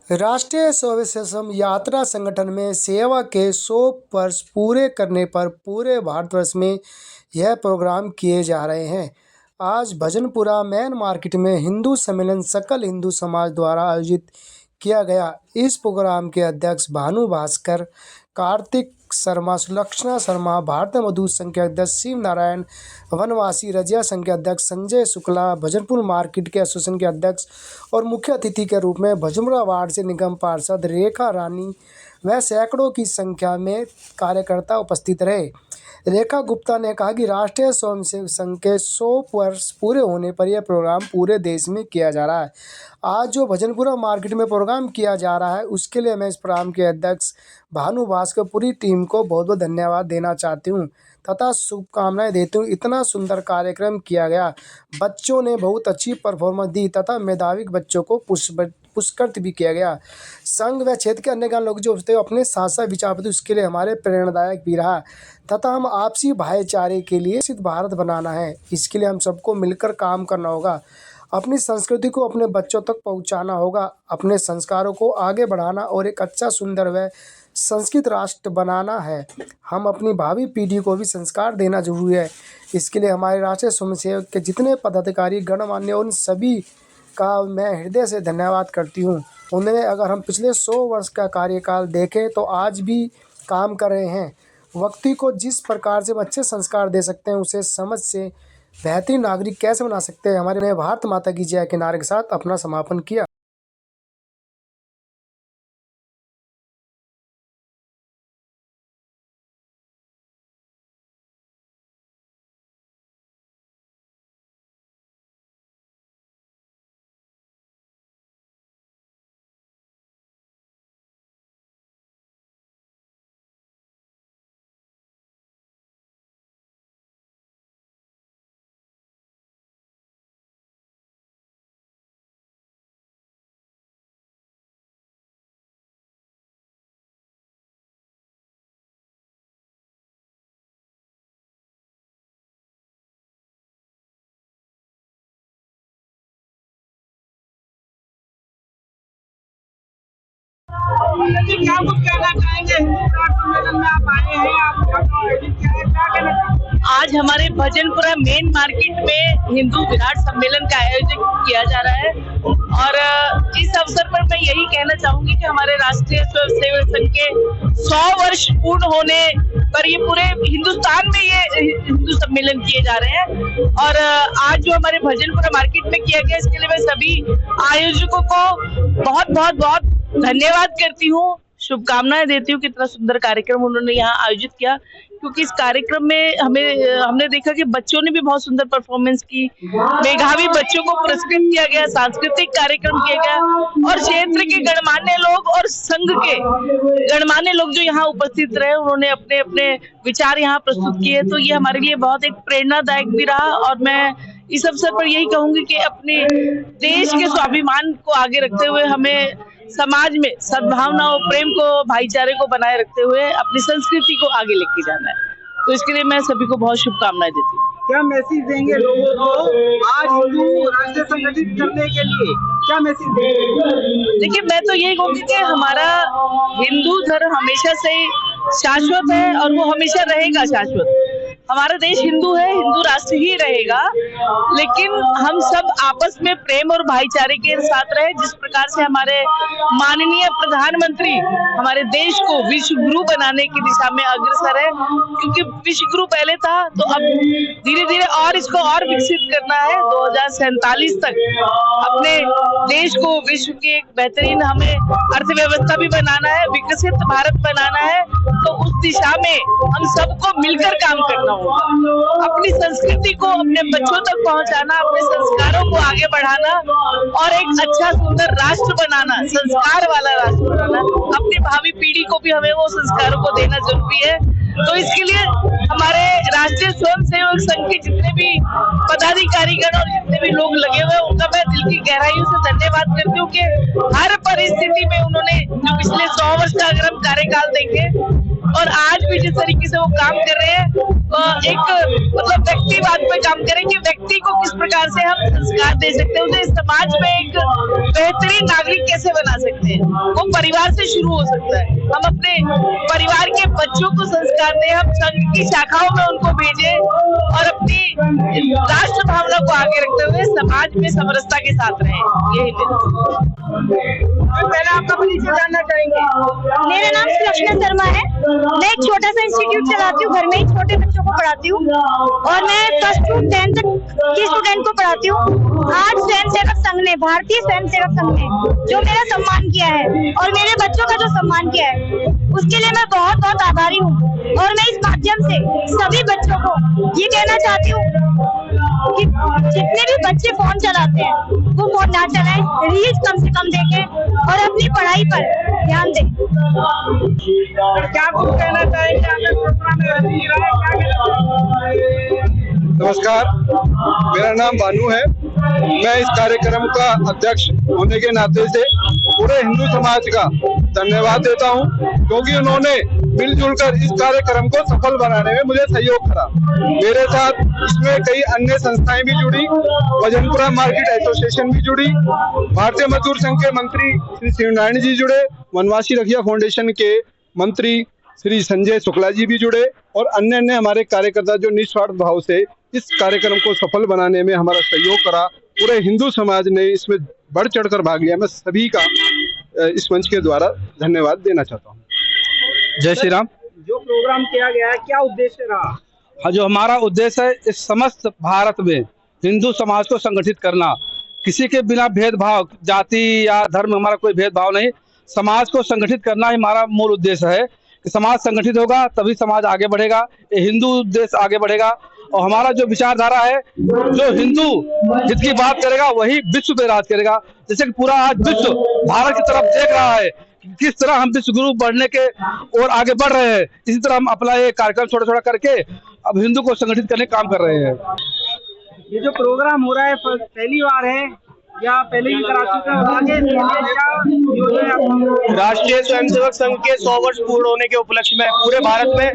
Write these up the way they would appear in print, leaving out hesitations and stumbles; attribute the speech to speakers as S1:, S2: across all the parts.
S1: राष्ट्रीय स्वयंसेवक यात्रा संगठन में सेवा के 100 वर्ष पूरे करने पर पूरे भारतवर्ष में यह प्रोग्राम किए जा रहे हैं। आज भजनपुरा मेन मार्केट में हिंदू सम्मेलन सकल हिंदू समाज द्वारा आयोजित किया गया। इस प्रोग्राम के अध्यक्ष भानु भास्कर, कार्तिक शर्मा, सुलक्षणा शर्मा, भारतीय मजदूर संघ के अध्यक्ष शिव नारायण, वनवासी रजिया संघ के अध्यक्ष संजय शुक्ला, भजनपुर मार्केट के एसोसिएशन के अध्यक्ष और मुख्य अतिथि के रूप में भजनपुरा वार्ड से निगम पार्षद रेखा रानी व सैकड़ों की संख्या में कार्यकर्ता उपस्थित रहे। रेखा गुप्ता ने कहा कि राष्ट्रीय स्वयंसेवक संघ के 100 वर्ष पूरे होने पर यह प्रोग्राम पूरे देश में किया जा रहा है। आज जो भजनपुरा मार्केट में प्रोग्राम किया जा रहा है, उसके लिए मैं इस प्रोग्राम के अध्यक्ष भानु भास्कर पूरी टीम को बहुत बहुत धन्यवाद देना चाहती हूँ तथा शुभकामनाएं देती हूँ। इतना सुंदर कार्यक्रम किया गया, बच्चों ने बहुत अच्छी परफॉर्मेंस दी तथा मेधावी बच्चों को पुरस्कृत भी किया गया। संघ व क्षेत्र के अन्य लोग जो होते अपने साथ साथ विचार थे, उसके लिए हमारे प्रेरणादायक भी रहा तथा हम आपसी भाईचारे के लिए सिद्ध भारत बनाना है। इसके लिए हम सबको मिलकर काम करना होगा, अपनी संस्कृति को अपने बच्चों तक पहुंचाना होगा, अपने संस्कारों को आगे बढ़ाना और एक अच्छा सुंदर व संस्कृत राष्ट्र बनाना है। हम अपनी भावी पीढ़ी को भी संस्कार देना जरूरी है। इसके लिए हमारे राष्ट्रीय स्वयंसेवक के जितने पदाधिकारी गणमान्य, उन सभी का मैं हृदय से धन्यवाद करती हूँ। उन्होंने अगर हम पिछले 100 वर्ष का कार्यकाल देखें तो आज भी काम कर रहे हैं। व्यक्ति को जिस प्रकार से अच्छे संस्कार दे सकते हैं, उसे समझ से बेहतरीन नागरिक कैसे बना सकते हैं। हमारे भारत माता की जय के नारे के साथ अपना समापन किया।
S2: क्या कुछ कहना चाहेंगे? हिंदू सम्मेलन में आप आए हैं, आज हमारे भजनपुरा मेन मार्केट में हिंदू विराट सम्मेलन का आयोजन किया जा रहा है और इस अवसर पर मैं यही कहना चाहूंगी कि हमारे राष्ट्रीय स्वयंसेवक संघ के 100 वर्ष पूर्ण होने पर ये पूरे हिंदुस्तान में ये हिंदू सम्मेलन किए जा रहे हैं और आज जो हमारे भजनपुरा मार्केट में किया गया, इसके लिए मैं सभी आयोजकों को बहुत बहुत बहुत धन्यवाद करती हूँ, शुभकामनाएं देती हूँ। कितना सुंदर कार्यक्रम उन्होंने यहाँ आयोजित किया, क्योंकि इस कार्यक्रम में हमने देखा कि बच्चों ने भी बहुत सुंदर परफॉर्मेंस की, मेधावी बच्चों को पुरस्कृत किया गया, सांस्कृतिक कार्यक्रम किया गया और क्षेत्र के गणमान्य लोग और संघ के गणमान्य लोग जो यहाँ उपस्थित रहे, उन्होंने अपने अपने विचार यहाँ प्रस्तुत किए। तो ये हमारे लिए बहुत एक प्रेरणादायक भी रहा और मैं इस अवसर पर यही कहूंगी कि अपने देश के स्वाभिमान को आगे रखते हुए हमें समाज में सद्भावना और प्रेम को, भाईचारे को बनाए रखते हुए अपनी संस्कृति को आगे लेके जाना है। तो इसके लिए मैं सभी को बहुत शुभकामनाएं देती हूँ।
S3: क्या मैसेज देंगे लोगों को आज हिंदू राष्ट्र संगठित करने के लिए? क्या मैसेज देंगे?
S2: देखिए, मैं तो यही कहूँगी कि हमारा हिंदू धर्म हमेशा से शाश्वत है और वो हमेशा रहेगा शाश्वत। हमारा देश हिंदू है, हिंदू राष्ट्र ही रहेगा, लेकिन हम सब आपस में प्रेम और भाईचारे के साथ रहे। जिस प्रकार से हमारे माननीय प्रधानमंत्री हमारे देश को विश्व गुरु बनाने की दिशा में अग्रसर है, क्योंकि विश्व गुरु पहले था तो अब धीरे धीरे और इसको और विकसित करना है। 2047 तक अपने देश को विश्व की एक बेहतरीन हमें अर्थव्यवस्था भी बनाना है, विकसित भारत बनाना है। तो उस दिशा में हम सबको मिलकर काम करना होगा, अपनी संस्कृति को अपने बच्चों तक पहुंचाना, अपने संस्कारों को आगे बढ़ाना और एक अच्छा सुंदर राष्ट्र बनाना, संस्कार वाला राष्ट्र बनाना। अपनी भावी पीढ़ी को भी हमें वो संस्कारों को देना जरूरी है। तो इसके लिए हमारे राष्ट्रीय स्वयंसेवक संघ के जितने भी पदाधिकारीगण और जितने भी लोग लगे हुए हैं, उनका मैं दिल की गहराइयों से धन्यवाद करती हूँ कि हर परिस्थिति में उन्होंने जो पिछले 100 वर्ष का अगर हम कार्यकाल देखें और आज भी जिस तरीके से वो काम कर रहे हैं, एक मतलब व्यक्तिवाद पे काम करें कि व्यक्ति को किस प्रकार से हम संस्कार दे सकते हैं, उसे समाज में एक बेहतरीन नागरिक कैसे बना सकते हैं। वो परिवार से शुरू हो सकता है। हम अपने परिवार के बच्चों को संस्कार दें, हम संघ की शाखाओं में उनको भेजें और अपनी राष्ट्र भावना को आगे रखते हुए समाज में समरसता के साथ रहें। यही
S3: पहले आपका परिचय जानना चाहेंगे।
S4: मेरा नाम लक्ष्मण शर्मा है। मैं एक छोटा सा इंस्टीट्यूट चलाती हूँ, घर में ही छोटे बच्चों को पढ़ाती हूँ और मैं फर्स्ट टू 10th तक की स्टूडेंट को पढ़ाती हूँ। आज स्वयंसेवक संघ ने, भारतीय स्वयंसेवक संघ ने जो मेरा सम्मान किया है और मेरे बच्चों का जो सम्मान किया है, उसके लिए मैं बहुत बहुत आभारी हूँ। और मैं इस माध्यम से सभी बच्चों को ये कहना चाहती हूँ कि जितने भी बच्चे फोन चलाते हैं वो फोन ना चलाएं, रील्स कम से कम देखें और अपनी पढ़ाई पर ध्यान दें।
S3: क्या कुछ कहना चाहेंगे आगे प्रोग्राम में?
S5: नमस्कार, मेरा नाम बानू है। मैं इस कार्यक्रम का अध्यक्ष होने के नाते से पूरे हिंदू समाज का धन्यवाद देता हूं, क्योंकि उन्होंने मिलजुल कर इस कार्यक्रम को सफल बनाने में मुझे सहयोग करा। मेरे साथ इसमें कई अन्य संस्थाएं भी जुड़ी, भजनपुरा मार्केट एसोसिएशन भी जुड़ी, भारतीय मजदूर संघ के मंत्री श्री शिवनारायण जी जुड़े, वनवासी रखिया फाउंडेशन के मंत्री श्री संजय शुक्ला जी भी जुड़े और अन्य हमारे कार्यकर्ता जो निस्वार्थ भाव से इस कार्यक्रम को सफल बनाने में हमारा सहयोग करा। पूरे हिंदू समाज ने इसमें बढ़ चढ़कर भाग लिया। मैं सभी का इस मंच के द्वारा धन्यवाद देना चाहता हूँ। जय श्री राम।
S3: जो प्रोग्राम किया गया है, क्या उद्देश्य रहा?
S6: हाँ, जो हमारा उद्देश्य है इस समस्त भारत में हिंदू समाज को संगठित करना, किसी के बिना भेदभाव, जाति या धर्म, हमारा कोई भेदभाव नहीं, समाज को संगठित करना ही हमारा मूल उद्देश्य है। कि समाज संगठित होगा तभी समाज आगे बढ़ेगा, ये हिंदू देश आगे बढ़ेगा। और हमारा जो विचारधारा है, जो हिंदू हित की बात करेगा वही विश्व पे राज करेगा। जैसे कि पूरा आज विश्व भारत की तरफ देख रहा है किस तरह हम विश्व गुरु बढ़ने के और आगे बढ़ रहे हैं, इसी तरह हम अपना ये कार्यक्रम छोटा छोटा करके अब हिंदू को संगठित करने का काम कर रहे हैं।
S3: ये जो प्रोग्राम हो रहा है पहली बार है या पहले ही करा चुके हैं? आगे
S7: राष्ट्रीय स्वयंसेवक संघ के 100 वर्ष पूर्ण होने के उपलक्ष्य में पूरे भारत में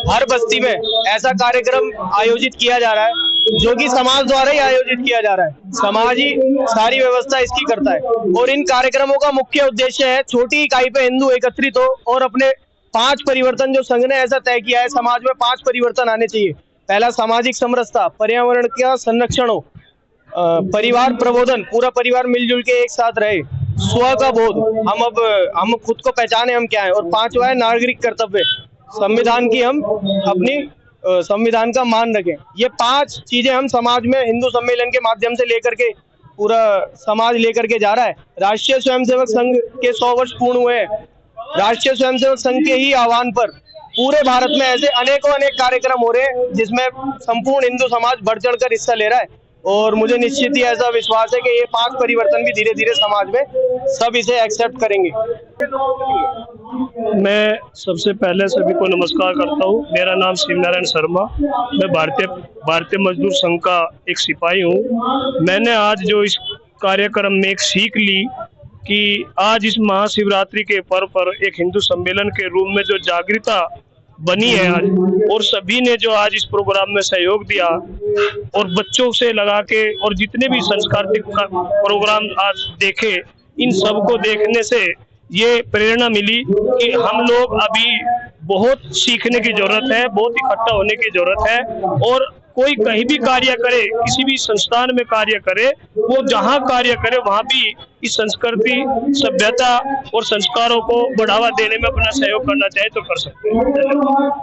S7: हर बस्ती में ऐसा कार्यक्रम आयोजित किया जा रहा है, जो कि समाज द्वारा ही आयोजित किया जा रहा है। समाज ही सारी व्यवस्था इसकी करता है और इन कार्यक्रमों का मुख्य उद्देश्य है छोटी इकाई पे हिंदू एकत्रित हो और अपने 5 परिवर्तन, जो संघ ने ऐसा तय किया है समाज में 5 परिवर्तन आने चाहिए। पहला, सामाजिक समरसता, पर्यावरण का संरक्षण हो, परिवार प्रबोधन, पूरा परिवार मिलजुल के एक साथ रहे, स्व का बोध, हम खुद को पहचाने हम क्या है, और 5वां है नागरिक कर्तव्य, संविधान की हम अपनी संविधान का मान रखें। ये 5 चीजें हम समाज में हिंदू सम्मेलन के माध्यम से लेकर के पूरा समाज लेकर के जा रहा है। राष्ट्रीय स्वयंसेवक संघ के 100 वर्ष पूर्ण हुए हैं। राष्ट्रीय स्वयंसेवक संघ के ही आह्वान पर पूरे भारत में ऐसे अनेकों कार्यक्रम हो रहे हैं जिसमें संपूर्ण हिंदू समाज बढ़ चढ़ कर हिस्सा ले रहा है। और मुझे निश्चित ही ऐसा विश्वास है कि ये 5 परिवर्तन भी धीरे धीरे समाज में सब इसे एक्सेप्ट करेंगे।
S8: मैं सबसे पहले सभी को नमस्कार करता हूँ। मेरा नाम शिवनारायण शर्मा, मैं भारतीय मजदूर संघ का एक सिपाही हूँ। मैंने आज जो इस कार्यक्रम में एक सीख ली कि आज इस महाशिवरात्रि के पर्व पर एक हिंदू सम्मेलन के रूप में जो जागृता बनी है आज, और सभी ने जो आज इस प्रोग्राम में सहयोग दिया और बच्चों से लगा के और जितने भी सांस्कृतिक प्रोग्राम आज देखे, इन सब को देखने से ये प्रेरणा मिली कि हम लोग अभी बहुत सीखने की जरूरत है, बहुत इकट्ठा होने की जरूरत है। और कोई कहीं भी कार्य करे, किसी भी संस्थान में कार्य करे, वो जहाँ कार्य करे वहाँ भी इस संस्कृति, सभ्यता और संस्कारों को बढ़ावा देने में अपना सहयोग करना चाहे तो कर सकते हैं।